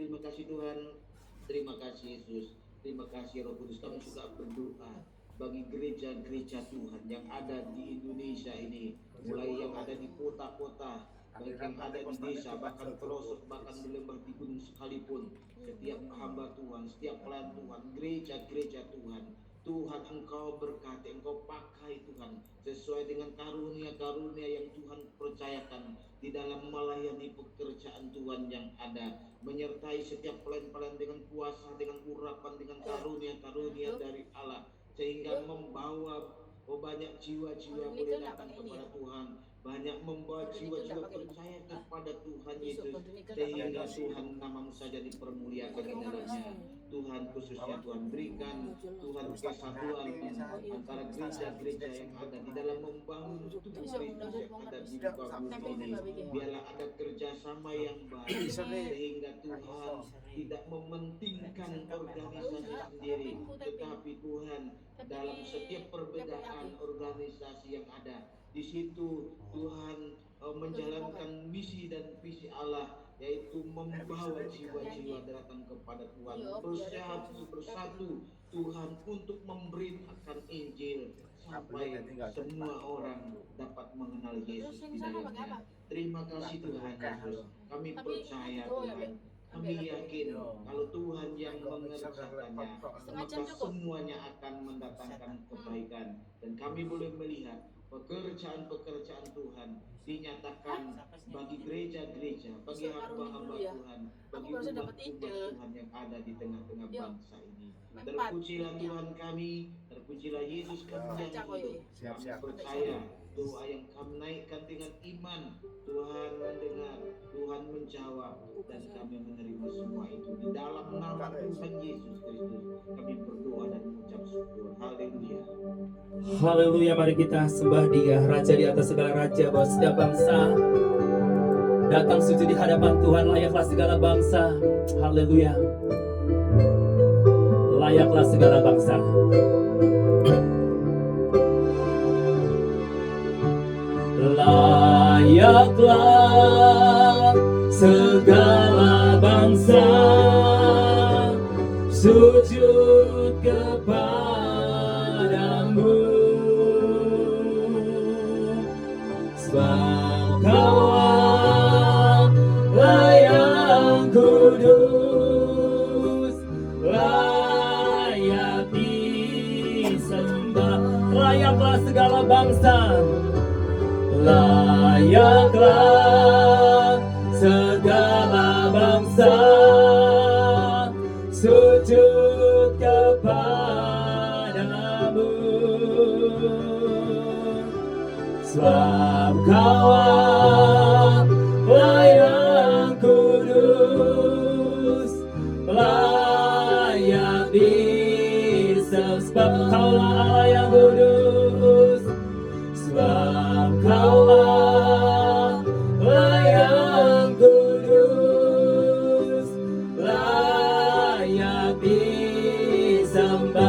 terima kasih Tuhan, terima kasih Yesus, terima kasih Roh Kudus. Kami juga berdoa bagi gereja-gereja Tuhan yang ada di Indonesia ini, mulai yang ada di kota-kota, baik yang ada di desa, bahkan pelosok, bahkan di lembah, di gunung sekalipun. Setiap hamba Tuhan, setiap pelayan Tuhan, gereja-gereja Tuhan, Tuhan Engkau berkati, Engkau pakai Tuhan, sesuai dengan karunia-karunia yang Tuhan percayakan di dalam melayani pekerjaan Tuhan yang ada, menyertai setiap pelayan-pelayan dengan kuasa, dengan urapan, dengan karunia-karunia dari Allah, sehingga membawa banyak jiwa-jiwa boleh datang kepada Tuhan, banyak membawa jiwa-jiwa percaya kepada Tuhan Yesus, sehingga Tuhan namamu saja dipermuliakan di dalamnya. Tuhan, khususnya Tuhan berikan Tuhan kesatuan antara gereja-gereja yang ada di dalam membangun tubuh Kristus yang ada di muka bumi ini. Biarlah ada kerjasama yang baik, sehingga Tuhan tidak mementingkan organisasi sendiri, tetapi Tuhan dalam setiap perbedaan organisasi yang ada, di situ Tuhan menjalankan misi dan visi Allah, yaitu membawa jiwa-jiwa datang kepada Tuhan, bersatu Tuhan untuk memberitakan Injil sampai semua orang dapat mengenal Yesus di dalamnya. Terima kasih Tuhan Yesus. Kami percaya Tuhan, kami yakin kalau Tuhan yang mengerjakannya, maka semuanya akan mendatangkan kebaikan, dan kami boleh melihat pekerjaan-pekerjaan Tuhan dinyatakan bagi gereja-gereja, bagi hamba-hamba Tuhan, bagi umat-umat Tuhan yang ada di tengah-tengah bangsa ini. Terpujilah Tuhan kami, terpujilah Yesus kami yang hidup. Kami percaya doa yang kami naikkan dengan iman, Tuhan mendengar, Tuhan menjawab, dan kami menerima semua itu di dalam nama Tuhan Yesus Kristus. Kami berdoa dan mengucap syukur. Haleluya. Haleluya, mari kita sembah Dia, Raja di atas segala raja, bahwa setiap bangsa datang sujud di hadapan Tuhan. Layaklah segala bangsa. Haleluya. Layaklah segala bangsa. Layaklah segala bangsa sujud kepadamu, sebab Kau yang kudus, layak disembah. Layaklah segala bangsa, layaklah segala bangsa sujud kepadamu, sebab Kau yang kudus, layak disembah. Sebab Kaulah Allah yang kudus, sebab Kaulah yang kudus, layak disembah.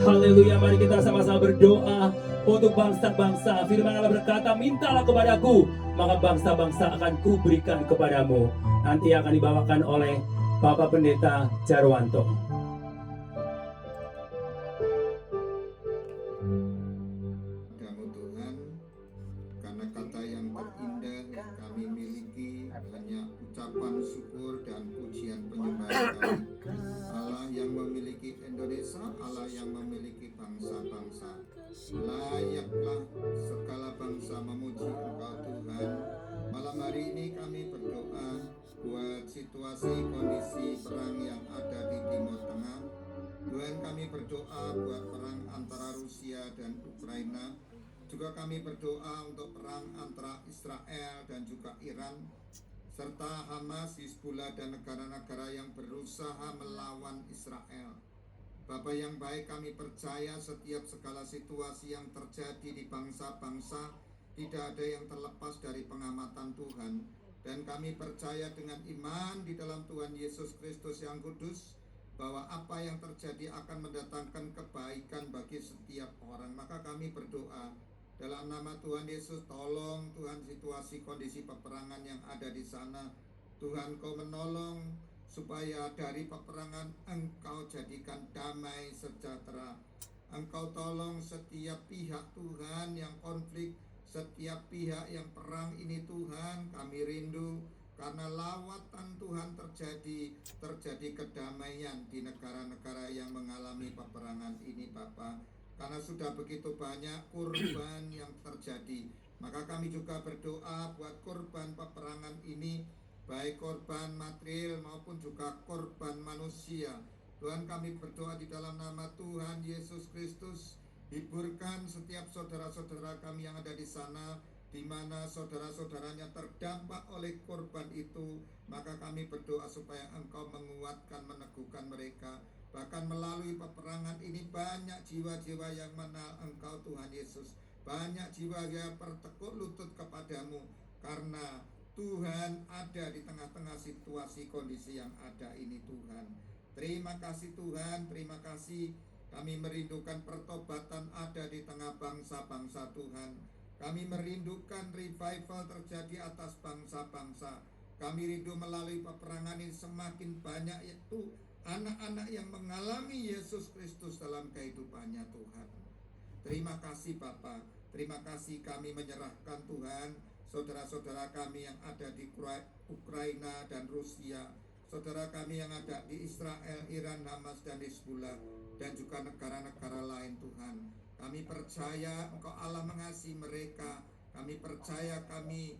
Haleluya, mari kita sama-sama berdoa untuk bangsa-bangsa. Firman Allah berkata, mintalah kepadaku, maka bangsa-bangsa akan kuberikan kepadamu. Nanti akan dibawakan oleh Bapak Pendeta Jarwanto. Kamu Tuhan, karena kata yang terindah yang kami miliki hanya ucapan syukur dan pujian penyembahan kami. Allah yang memiliki Indonesia, Allah yang memiliki bangsa-bangsa, layaklah segala bangsa memuji Engkau Tuhan. Malam hari ini kami berdoa buat situasi kondisi perang yang ada di Timur Tengah. Tuhan, kami berdoa buat perang antara Rusia dan Ukraina. Juga kami berdoa untuk perang antara Israel dan juga Iran, serta Hamas, Hizbullah, dan negara-negara yang berusaha melawan Israel. Bapa yang baik, kami percaya setiap segala situasi yang terjadi di bangsa-bangsa tidak ada yang terlepas dari pengamatan Tuhan. Dan kami percaya dengan iman di dalam Tuhan Yesus Kristus yang kudus, bahwa apa yang terjadi akan mendatangkan kebaikan bagi setiap orang. Maka kami berdoa dalam nama Tuhan Yesus, tolong Tuhan situasi kondisi peperangan yang ada di sana, Tuhan Kau menolong supaya dari peperangan Engkau jadikan damai sejahtera. Engkau tolong setiap pihak Tuhan yang konflik, setiap pihak yang perang ini Tuhan, kami rindu karena lawatan Tuhan terjadi kedamaian di negara-negara yang mengalami peperangan ini Bapa. Karena sudah begitu banyak korban yang terjadi, maka kami juga berdoa buat korban peperangan ini, baik korban material maupun juga korban manusia. Tuhan, kami berdoa di dalam nama Tuhan Yesus Kristus, hiburkan setiap saudara-saudara kami yang ada di sana, di mana saudara-saudaranya terdampak oleh korban itu. Maka kami berdoa supaya Engkau menguatkan, meneguhkan mereka. Bahkan melalui peperangan ini banyak jiwa-jiwa yang mengenal Engkau Tuhan Yesus. Banyak jiwa yang bertekuk lutut kepadamu, karena Tuhan ada di tengah-tengah situasi kondisi yang ada ini Tuhan. Terima kasih Tuhan, terima kasih. Kami merindukan pertobatan ada di tengah bangsa-bangsa Tuhan. Kami merindukan revival terjadi atas bangsa-bangsa. Kami rindu melalui peperangan ini semakin banyak itu anak-anak yang mengalami Yesus Kristus dalam kehidupannya Tuhan. Terima kasih Bapa, terima kasih. Kami menyerahkan Tuhan saudara-saudara kami yang ada di Ukraina dan Rusia, saudara kami yang ada di Israel, Iran, Hamas dan Hizbullah, dan juga negara-negara lain Tuhan. Kami percaya Engkau Allah mengasihi mereka. Kami percaya, kami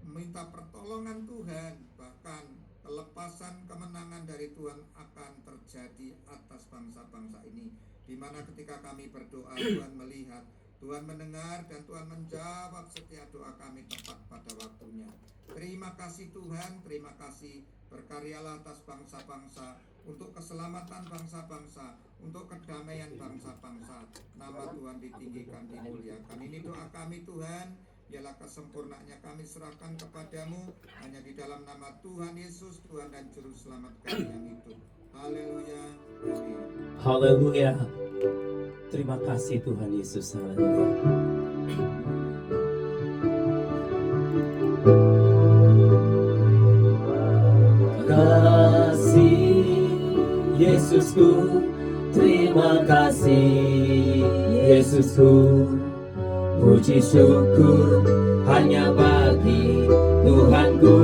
minta pertolongan Tuhan. Bahkan kelepasan kemenangan dari Tuhan akan terjadi atas bangsa-bangsa ini, di mana ketika kami berdoa Tuhan melihat, Tuhan mendengar, dan Tuhan menjawab setiap doa kami tepat pada waktunya. Terima kasih Tuhan, terima kasih. Berkaryalah atas bangsa-bangsa, untuk keselamatan bangsa-bangsa, untuk kedamaian bangsa-bangsa. Nama Tuhan ditinggikan, dimuliakan. Ini doa kami Tuhan, biarlah kesempurnaannya kami serahkan kepadamu, hanya di dalam nama Tuhan Yesus, Tuhan dan Juru Selamat kami yang hidup. Haleluya, amin. Haleluya. Terima kasih Tuhan Yesus. Haleluya. Kasih Yesusku, terima kasih Yesusku. Puji syukur hanya bagi Tuhanku.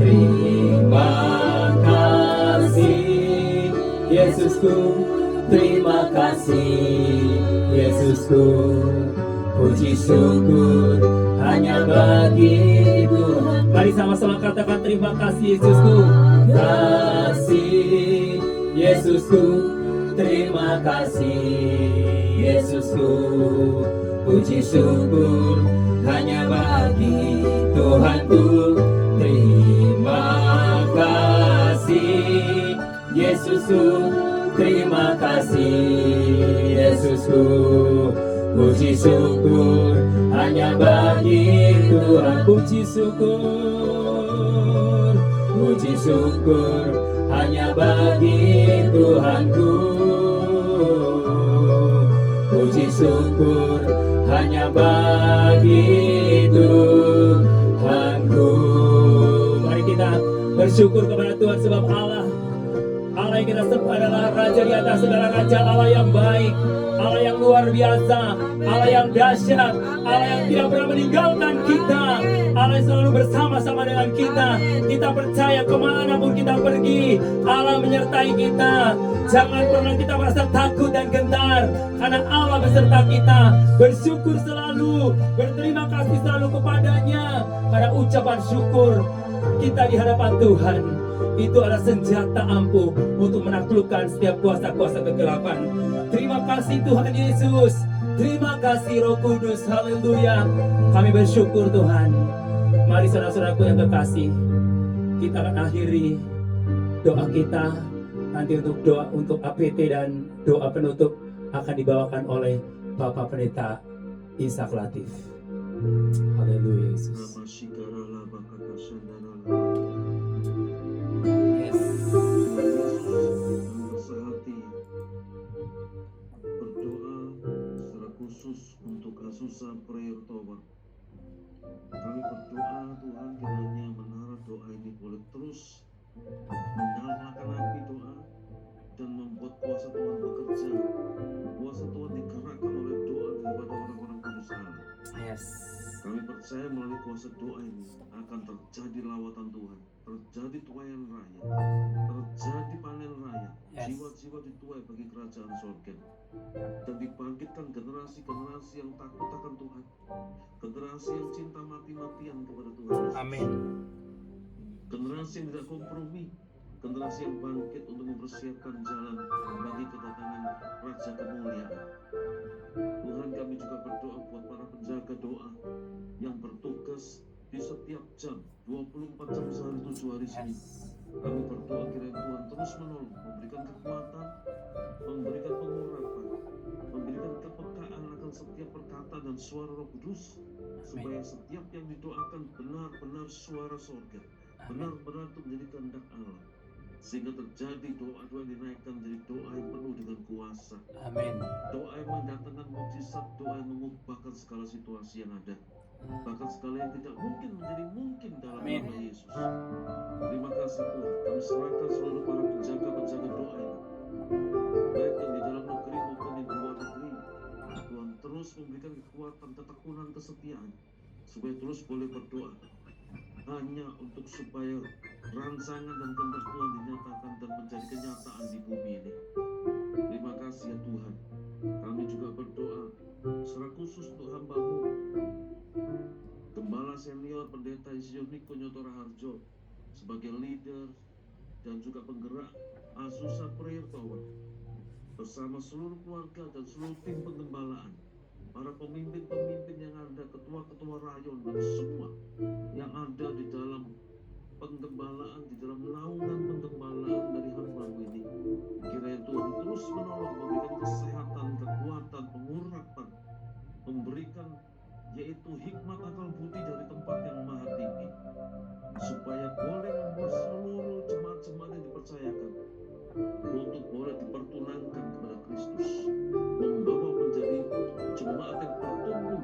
Terima kasih Yesusku, terima kasih Yesusku. Puji syukur hanya bagi Tuhan. Mari sama-sama katakan terima kasih Yesusku. Kasih Yesusku, terima kasih Yesusku. Puji syukur hanya bagi Tuhanku. Terima kasih Yesusku, terima kasih Yesusku. Puji syukur hanya bagi Tuhan. Puji syukur hanya bagi Tuhanku. Puji syukur hanya bagi Tuhanku. Mari kita bersyukur kepada Tuhan, sebab Allah yang kita sembah adalah Raja di atas segala raja, Allah yang baik, Allah yang luar biasa, Allah yang dahsyat, Allah yang tidak pernah meninggalkan kita, Allah yang selalu bersama-sama dengan kita. Kita percaya kemanapun kita pergi, Allah menyertai kita. Jangan pernah kita merasa takut dan gentar, karena Allah beserta kita. Bersyukur selalu, berterima kasih selalu kepadanya, karena ucapan syukur kita di hadapan Tuhan itu adalah senjata ampuh untuk menaklukkan setiap kuasa-kuasa kegelapan. Terima kasih Tuhan Yesus, terima kasih Roh Kudus. Haleluya. Kami bersyukur Tuhan. Mari saudara-saudaraku yang kekasih, kita akan akhiri doa kita. Nanti untuk doa untuk APT dan doa penutup akan dibawakan oleh Bapak Pendeta Ishak Latif. Haleluya Yesus. Yes. Bersehati berdoa secara khusus untuk Azusa Prayer Tower. Kami berdoa Tuhan kiranya menara doa ini boleh terus menyalakan api doa dan membuat kuasa Tuhan bekerja. Kuasa Tuhan digerakkan oleh doa daripada orang-orang kudus Allah. Yes. Kami percaya melalui kuasa doa ini akan terjadi lawatan Tuhan, terjadi tuaian raya, terjadi panen raya, Yes. jiwa-jiwa dituai bagi kerajaan sorga, dan dibangkitkan generasi-generasi yang takut akan Tuhan, generasi yang cinta mati-matian kepada Tuhan Yesus. Amin. Generasi yang tidak kompromi, generasi yang bangkit untuk mempersiapkan jalan bagi kedatangan Raja Kemuliaan. Tuhan, kami juga berdoa buat para penjaga doa yang bertugas di setiap jam, 24 jam sehari 7 hari seminggu. Kami berdoa kiranya Tuhan terus menolong, memberikan kekuatan, memberikan pengurapan, memberikan kepekaan akan setiap perkataan dan suara Roh Kudus, supaya setiap yang didoakan benar-benar suara sorga, benar-benar itu menjadi kehendak Allah, sehingga terjadi doa-doa yang dinaikkan menjadi doa yang penuh dengan kuasa, Amin. doa yang mendatangkan mukjizat, doa yang mengubahkan segala situasi yang ada, bahkan segala yang tidak mungkin menjadi mungkin dalam Amin. nama Yesus. Terima kasih Tuhan, kami serahkan seluruh para penjaga-penjaga doa ini, baik yang di dalam negeri maupun di luar negeri. Tuhan terus memberikan kekuatan, ketekunan, kesetiaan, supaya terus boleh berdoa hanya untuk supaya rancangan dan kehendak Tuhan dinyatakan dan menjadi kenyataan di bumi ini. Terima kasih ya Tuhan. Kami juga berdoa secara khusus untuk hamba-Mu, Gembala Senior Pendeta Insinyur Niko Nyoto Raharjo, sebagai leader dan juga penggerak Azusa Prayer Power, bersama seluruh keluarga dan seluruh tim penggembalaan, para pemimpin-pemimpin yang ada, ketua-ketua rayon dan semua yang ada di dalam penggembalaan, di dalam naungan penggembalaan dari hamba-Mu ini. Kiranya Tuhan terus menolong, memberikan kesehatan, kekuatan, pengurapan, memberikan yaitu hikmat akal budi dari tempat yang maha tinggi, supaya boleh membuat seluruh jemaat-jemaat yang dipercayakan untuk boleh dipertunangkan kepada Kristus, membawa menjadi jemaat yang bertumbuh,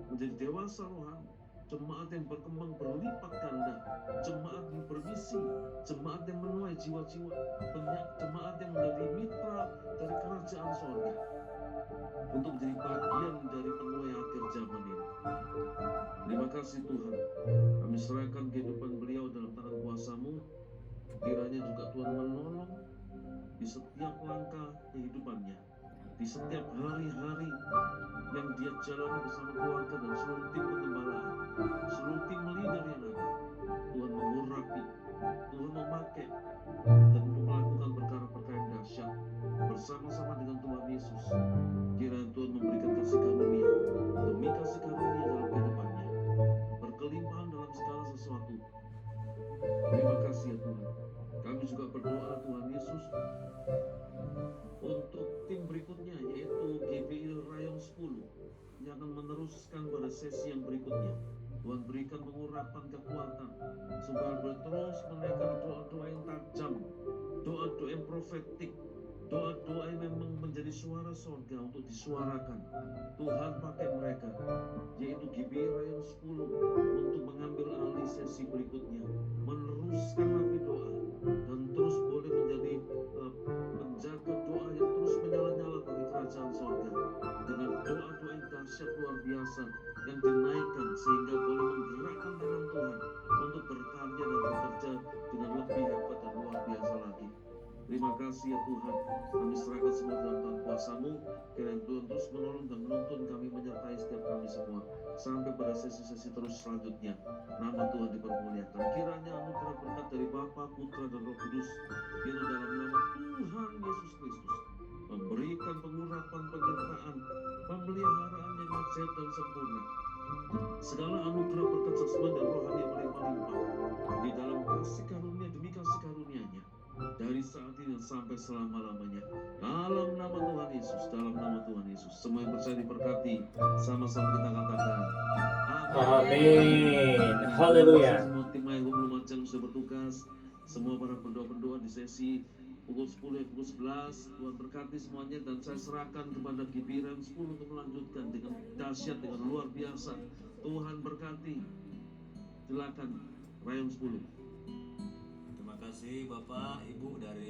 menjadi dewasa rohani, jemaat yang berkembang berlipat ganda, jemaat yang bermisi, jemaat yang menuai jiwa-jiwa, jemaat yang menjadi mitra dari kerajaan sorga, untuk menjadi bagian dari penuai akhir zaman ini. Terima kasih Tuhan, kami serahkan kehidupan beliau dalam tangan kuasa-Mu. Kiranya juga Tuhan menolong di setiap langkah kehidupannya, di setiap hari-hari yang dia jalani bersama keluarga dan seluruh tim penggembalaan, seluruh tim leader yang ada. Tuhan mengurapi, Tuhan memakai, dan untuk melakukan perkara-perkara yang dahsyat bersama-sama dengan Tuhan Yesus. Kiranya Tuhan memberikan kasih karunia demi kasih karunia dalam kehidupannya, berkelimpahan dalam segala sesuatu. Terima kasih ya Tuhan. Kami juga berdoa Tuhan Yesus untuk tim berikutnya, yaitu GBI Rayon 10 yang akan meneruskan pada sesi yang berikutnya. Tuhan berikan pengurapan kekuatan supaya boleh terus menaikkan doa-doa yang tajam, doa-doa yang profetik, doa-doa yang memang menjadi suara sorga untuk disuarakan. Tuhan pakai mereka, yaitu GBI Rayon 10, untuk mengambil alih sesi berikutnya, meneruskan api doa, dan terus boleh menjadi penjaga doa yang terus menyala-nyala bagi kerajaan sorga, dengan doa-doa yang dahsyat luar biasa yang dinaikkan, sehingga boleh menggerakkan tangan Tuhan untuk berkarya dan bekerja dengan lebih hebat dan luar biasa lagi. Terima kasih ya Tuhan, kami serahkan semua dalam tangan kuasa-Mu. Kiranya Tuhan terus menolong dan menuntun kami, menyertai setiap kami semua, sampai pada sesi-sesi terus selanjutnya. Nama Tuhan dipermuliakan. Kiranya anugerah berkat dari Bapa, Putra, dan Roh Kudus itu dalam nama Tuhan Yesus Kristus memberikan pengurapan, penyertaan, pemeliharaan yang ajaib dan sempurna, segala anugerah berkat jasmani dan rohani yang melimpah-limpah di dalam kasih karunia demi kasih karunia-Nya, dari saat ini dan sampai selama-lamanya. Dalam nama Tuhan Yesus, dalam nama Tuhan Yesus. Semua yang percaya diberkati. Sama-sama kita katakan Amin. Haleluya. Semua tim Mayhu Lumajang sudah bertugas. Semua para pendoa-pendoa di sesi pukul 10 pukul 11. Tuhan berkati semuanya, dan saya serahkan kepada GBI 10 untuk melanjutkan dengan dahsyat, dengan luar biasa. Tuhan berkati. Silakan Rayon 10. Terima kasih. kasih Bapak Ibu dari